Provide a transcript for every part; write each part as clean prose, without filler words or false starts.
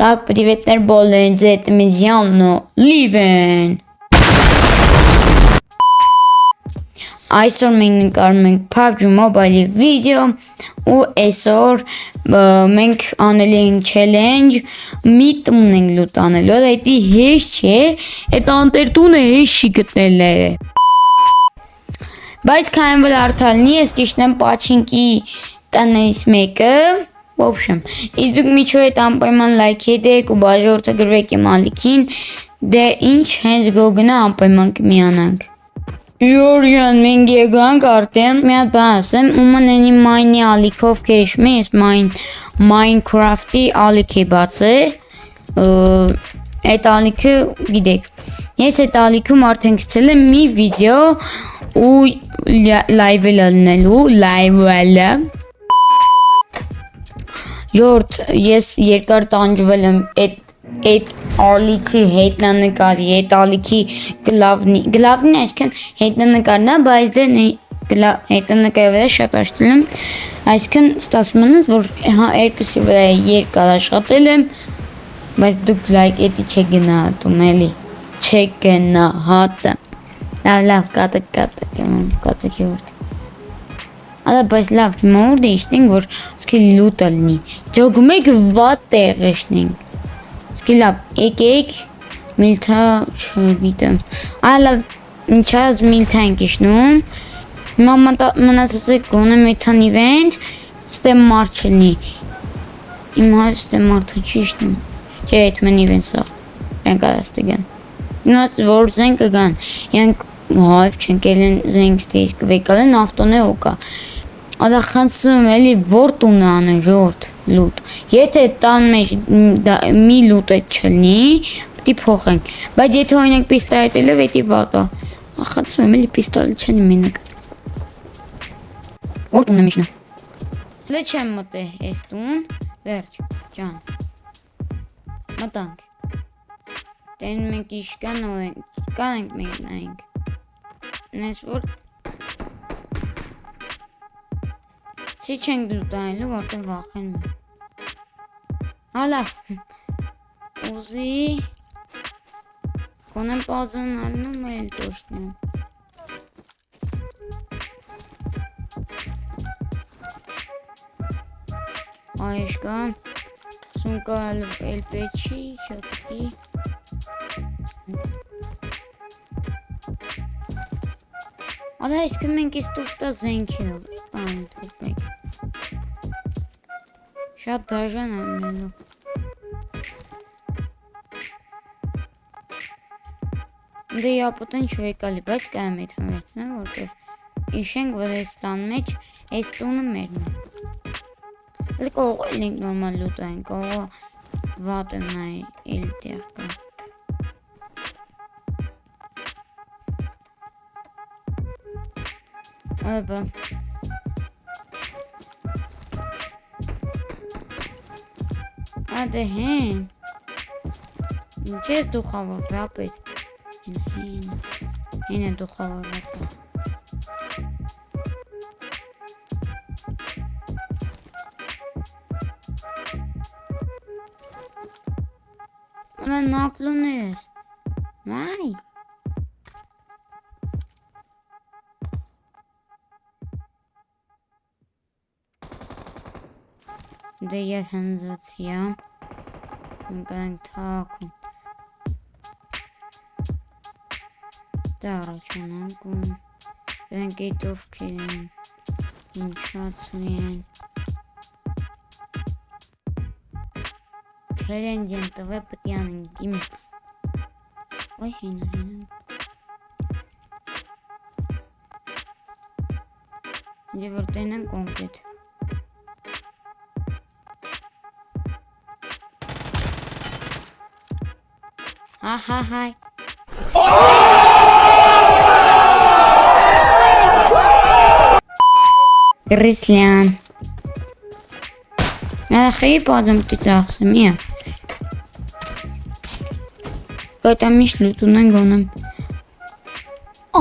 Так, приветներ բոլորին, ձեզ Միզյանն ու Լիվեն։ Այսօր մենք նկարում ենք PUBG Mobile-ի վիդեո ու այսօր մենք անելու ենք challenge, մի տուն ենք լուտ անելու, դա հեշտ չէ, այդ անտեր տունը հեշտ չի գտնել։ Բայց քանի որ արդալնի, ես կիշնեմ պաչինկի տներից մեկը, в общем, իսկ դուք միջով այդ անպայման լայք հետեք ու բաժորտագրվեք իմ ալիքին, դե ինչ հենց գոգնա անպայման կմիանանք։ Յորյան, մենք եկանք արդեն մի հատ բան ասեմ, ումանենի մայնի ալիքով կեշում է, ես Minecraft-ի ալիք է բացը, այդ ալիքը գիտեք, ես այդ ալիքում արդեն գցել եմ մի վիդեո ու լայվել ալնելու, լայվելը, Ժորդ, ես երկար տանջվել եմ այդ ալիքի հետնանկարի, այդ ալիքի գլավնի այսքան հետնանկարն է, բայց դե հետնանկարի վրա շատ աշխատել եմ, այսքան ստացմանս, որ երկուսի վրա երկար աշխատել եմ, բայց դուք լայք էտի չեք գնահատում, էլի, չեք գնահատում, լավ, կատակ Ժորդ, Ալա բայց լավ, մորդ իշտենք, որ սկի լուտ ալնի, ջոգում եք վատ տեղ իշտենք, սկի լավ, եք, միլթա չգիտեմ, ալա ինչած միլթա ենք իշնում, մնացած եք գոնեմ էթան իվենտ, ստեմ մարդ չլնի, իմ հայվ ստեմ մարդու չի իշնում, չէ էտ մեն իվենտ սաղ, րանք արաստ գան, նած որ զենք գան, յանք հայվ չենք ելեն զենք ստեից կվեկալ են ավտոն է ուկա, Ադա խանցում էլի որ տունը անեն ժորդ լուտ, եթե տան մեջ մի լուտ է չլնի, պտի փոխենք, բայց եթե օրինակ պիստոլետելով էտի վատա, խանցում եմ էլի պիստոլետ չեն մենակ, որ տունը միջնը, լե չեմ մտե ես տուն, վերջ, ճան, մտանք, տեն մենք իշկան կանենք մենք նայինք, նես որ Չի չենք լուտայնլու, որտեղ վախենում եմ, հալավ, ուզի, կոնեմ պազան ալնում էլ տոշնում, այշկա, սունկա էլ պեչի, սյատկի, Ադա իսկը մենք ես տուվտա զենքելով ան թուպեք, շատ դաժան աննելու, դե ապոտեն չվեկալի, բայց կայմ էտ համերցնա, որտև իշենք, որ ես տան մեջ, ես տունը մերն է, դե կողը էլինք նորմալ լուտային, կողը վատ եմ նայ էլ տեղ կա, Աբա Ադե հեն Ինչ ես դուխավոր վապետ Հեն է դուխավոր վացա Ադա նակլուն ես Մայ Դե ես հնձոցի եմ, ընկանք թակում, դա առաջանանք ու դենք էտով կելեն, ինչացու են, կելեն ջեն տվե պտյանենք իմ, ոյ հենա, դե որ տենան կոնկետ, Հայ Գրիսլյան Ախրի պատում տիծախսը միա Կայտա միշ լուտուն են գոնեմ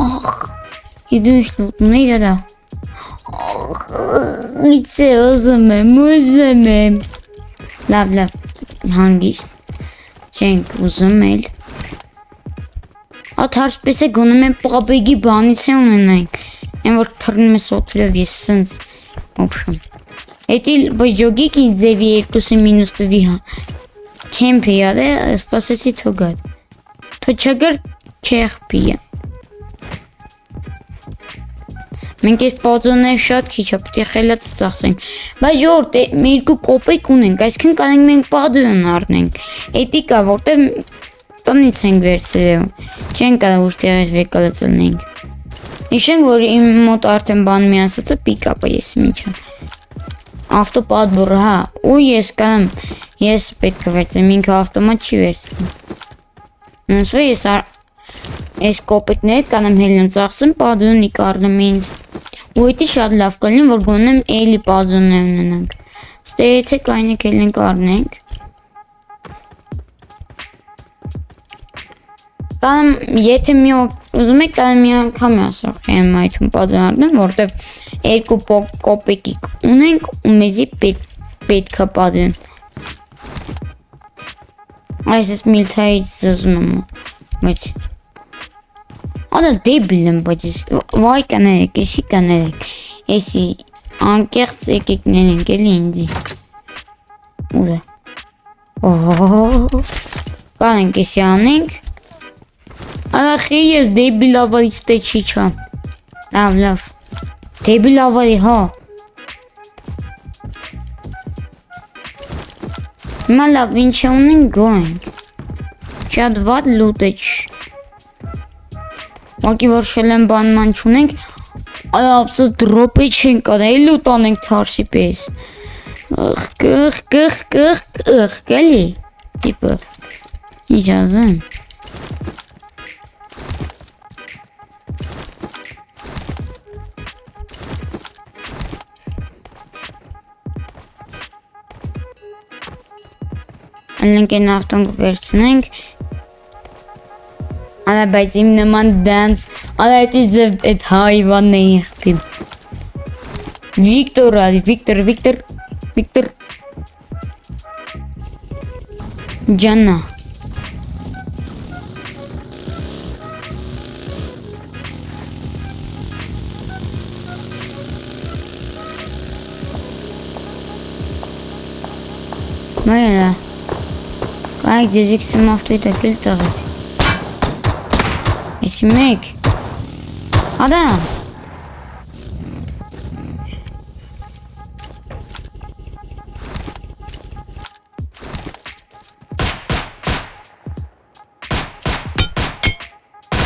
Ախ Իդու իշ լուտուն է դադա Ախ Իցե ուզում եմ Լավ հանգիստ չենք ուզում էլ։ Ատ հարցպես է գոնում են պապեգի բանից է ունենանք, են որ թռնում է սոթելով ես սենց, ոբշում։ Էտի բջոգիկ ինձ ձևի երկուսը մինուս տվի կեմպ է յադ է, սպասեցի թո գադ, թո չգր չեղպի է։ Մենք ես պազոններ շատ քիչ է, պտի խելած ծախսենք, բայց ժորդ մի երկու կոպեկ ունենք, այսքան կանենք մենք պազոն առնենք, էտի կա, որտև տնից ենք վերցրել, չենք կա ուշ տեղից վեկալացնենք։ Իշենք, որ իմ մոտ արդեն բան մի ասացը պիկապը ես միջը, ավտոպադբորը, հա, ու ես կանեմ, ես պետք է վերցրեմ, ինքը ավտոմատ չի վերցրեմ։ Նսվե ես այս կոպեկները կանեմ հելնեմ ծախսեմ, պազոնի կարնեմ ինձ, ու էտի շատ լավ կլին, որ գոնեմ էլի պազոններ ունենանք, ստեղեցեք այնեք հելնենք արնենք, կանեմ, եթե մի ուզում եք կանեմ մի անգամ ասող եմ այդում պազոն արնեմ, որտև երկու կոպեկիկ ունենք ու մեզի պետք է պազոն։ Այս ես միլթայից զզում եմ, բայց Ադա դեբիլ եմ, բայց ես վայ կաներեք, եսի կաներեք, եսի անկեղծ եկեկներ ենք էլի ինձի։ Ուր է։ Կանենք եսի անենք։ Ադա խի ես դեբիլ ավարից տե չի չամ։ Լավ։ Դեբիլ ավարի հա։ Հիմա լավ ինչ է ունենք գոենք։ Շատ վատ լուտ է չ։ Մակի որ շելեմ բանման չունենք, այապսը դրոպի չենք ադա, էլ լուտ անենք թարսի պես։ Կլի, տիպը, ինչ ազեմ։ Ալենք են ավտոն վերցնենք, Ալա բայց իմ նման դանց, ալա էտի ձև էտ հայվանն է իխպիմ։ Վիկտոր ալի, Վիկտոր Ջաննա Մայելա Կայք ձեզիք սեմ ավտոյի տակել տաղեք Եսի մեկ Ադա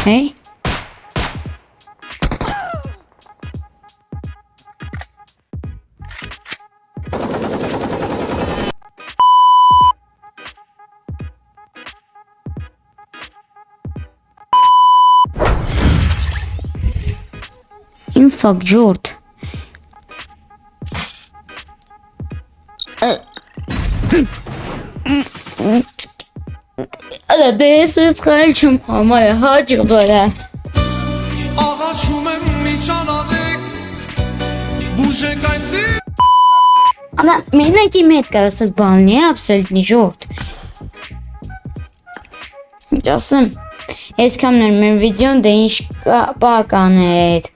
Hey Fuck Jord. This is Khalchum Hamay Hajibara. Ana mena kimet karasız balneye абсолютно Jord. Jasım. Eskamlar men videon değiş bakan et.